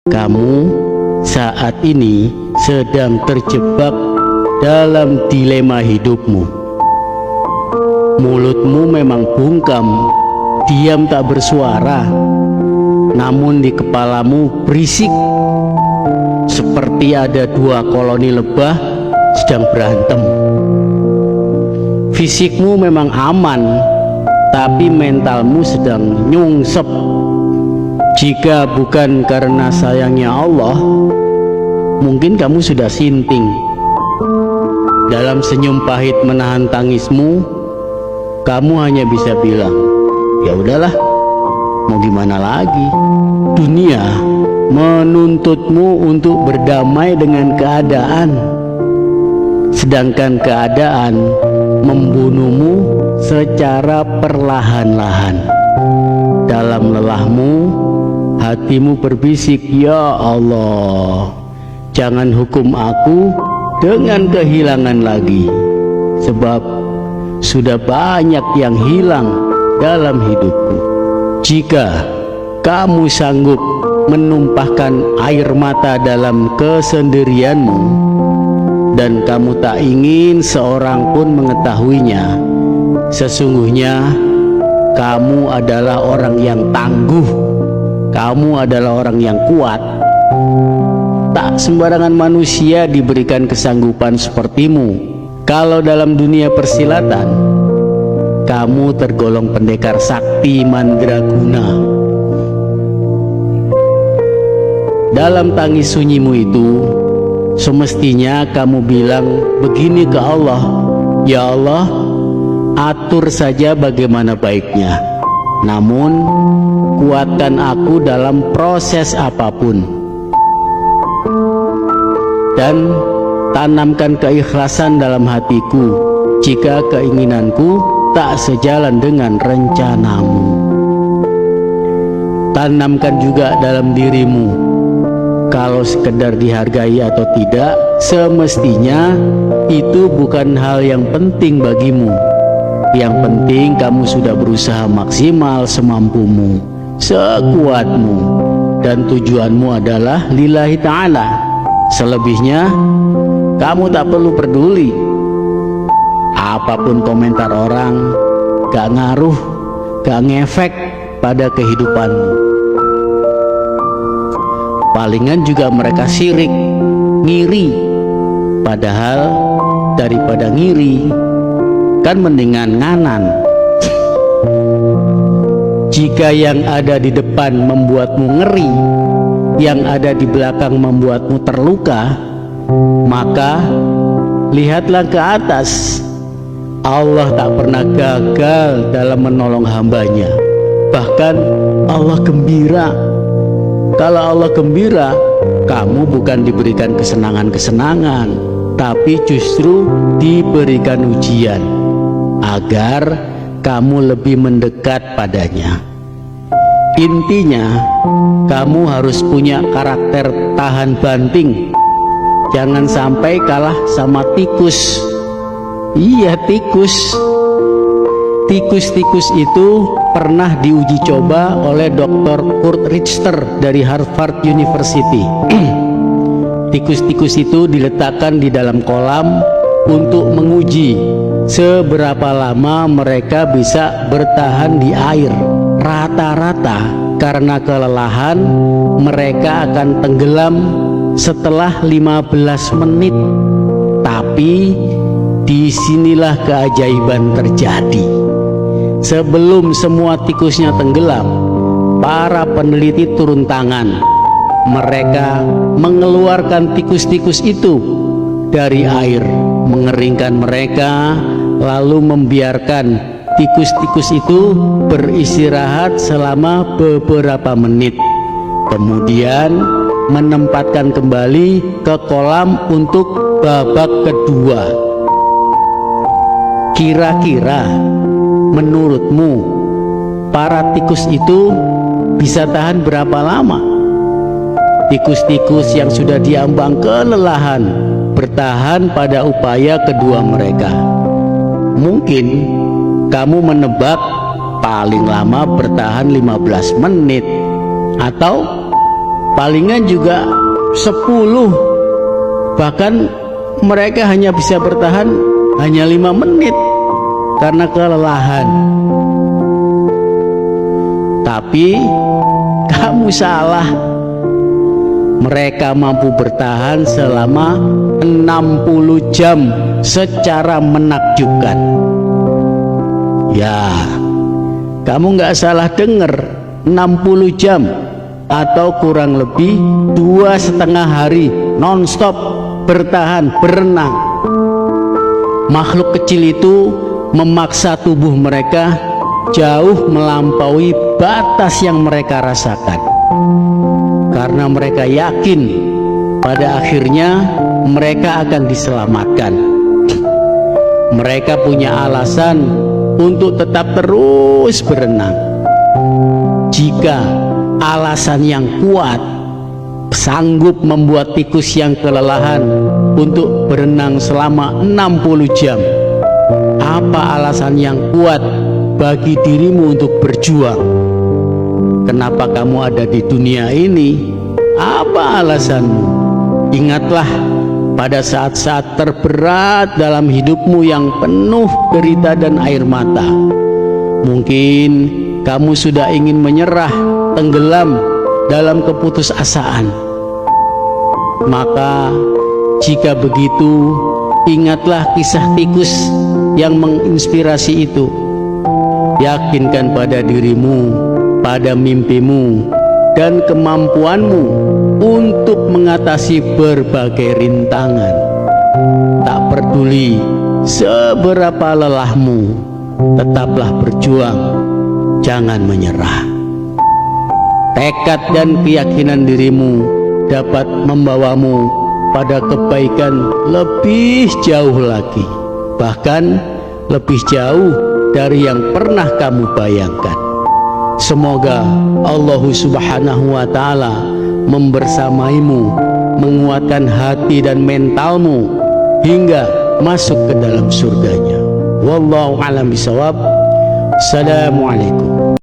Kamu saat ini sedang terjebak dalam dilema hidupmu. Mulutmu memang bungkam, diam tak bersuara, namun di kepalamu berisik, seperti ada dua koloni lebah sedang berantem. Fisikmu memang aman, tapi mentalmu sedang nyungsep. Jika bukan karena sayangnya Allah, mungkin kamu sudah sinting. Dalam senyum pahit menahan tangismu, kamu hanya bisa bilang, ya udahlah, mau gimana lagi. Dunia menuntutmu untuk berdamai dengan keadaan, sedangkan keadaan membunuhmu secara perlahan-lahan. Dalam lelahmu, hatimu berbisik, ya Allah, jangan hukum aku dengan kehilangan lagi, sebab sudah banyak yang hilang dalam hidupku. Jika kamu sanggup menumpahkan air mata dalam kesendirianmu, dan kamu tak ingin seorang pun mengetahuinya, sesungguhnya kamu adalah orang yang tangguh, kamu adalah orang yang kuat. Tak sembarangan manusia diberikan kesanggupan sepertimu. Kalau dalam dunia persilatan, kamu tergolong pendekar sakti mandraguna. Dalam tangis sunyimu itu, semestinya kamu bilang begini ke Allah, ya Allah, atur saja bagaimana baiknya, namun kuatkan aku dalam proses apapun, dan tanamkan keikhlasan dalam hatiku jika keinginanku tak sejalan dengan rencanamu. Tanamkan juga dalam dirimu, kalau sekedar dihargai atau tidak, semestinya itu bukan hal yang penting bagimu. Yang penting kamu sudah berusaha maksimal semampumu, sekuatmu, dan tujuanmu adalah lillahi ta'ala. Selebihnya kamu tak perlu peduli. Apapun komentar orang gak ngaruh, gak ngefek pada kehidupanmu. Palingan juga mereka sirik, ngiri. Padahal daripada ngiri, kan mendingan nganan. Jika yang ada di depan membuatmu ngeri, yang ada di belakang membuatmu terluka, maka lihatlah ke atas. Allah tak pernah gagal dalam menolong hambanya. Bahkan Allah gembira. Kalau Allah gembira, kamu bukan diberikan kesenangan-kesenangan, tapi justru diberikan ujian agar kamu lebih mendekat padanya. Intinya, kamu harus punya karakter tahan banting. Jangan sampai kalah sama tikus. Iya, tikus. Tikus-tikus itu pernah diuji coba oleh Dr. Kurt Richter dari Harvard University. Tikus-tikus itu diletakkan di dalam kolam untuk menguji seberapa lama mereka bisa bertahan di air. Rata-rata karena kelelahan mereka akan tenggelam setelah 15 menit. Tapi disinilah keajaiban terjadi. Sebelum semua tikusnya tenggelam, para peneliti turun tangan. Mereka mengeluarkan tikus-tikus itu dari air, mengeringkan mereka, lalu membiarkan tikus-tikus itu beristirahat selama beberapa menit. Kemudian menempatkan kembali ke kolam untuk babak kedua. Kira-kira menurutmu para tikus itu bisa tahan berapa lama? Tikus-tikus yang sudah diambang kelelahan bertahan pada upaya kedua mereka. Mungkin kamu menebak paling lama bertahan 15 menit atau palingan juga 10. Bahkan mereka hanya bisa bertahan hanya 5 menit karena kelelahan. Tapi kamu salah. Mereka mampu bertahan selama 60 jam secara menakjubkan. Ya, kamu nggak salah dengar, 60 jam atau kurang lebih 2,5 hari non-stop bertahan berenang. Makhluk kecil itu memaksa tubuh mereka jauh melampaui batas yang mereka rasakan, karena mereka yakin pada akhirnya mereka akan diselamatkan. Mereka punya alasan untuk tetap terus berenang. Jika alasan yang kuat sanggup membuat tikus yang kelelahan untuk berenang selama 60 jam, apa alasan yang kuat bagi dirimu untuk berjuang? Kenapa kamu ada di dunia ini? Apa alasanmu? Ingatlah pada saat-saat terberat dalam hidupmu yang penuh derita dan air mata. Mungkin kamu sudah ingin menyerah, tenggelam dalam keputusasaan. Maka jika begitu, ingatlah kisah tikus yang menginspirasi itu. Yakinkan pada dirimu, pada mimpimu, dan kemampuanmu untuk mengatasi berbagai rintangan. Tak peduli seberapa lelahmu, tetaplah berjuang, jangan menyerah. Tekad dan keyakinan dirimu dapat membawamu pada kebaikan lebih jauh lagi, bahkan lebih jauh dari yang pernah kamu bayangkan. Semoga Allah Subhanahu wa Ta'ala membersamaimu, menguatkan hati dan mentalmu hingga masuk ke dalam surganya. Wallahu a'lam bishawab. Assalamualaikum.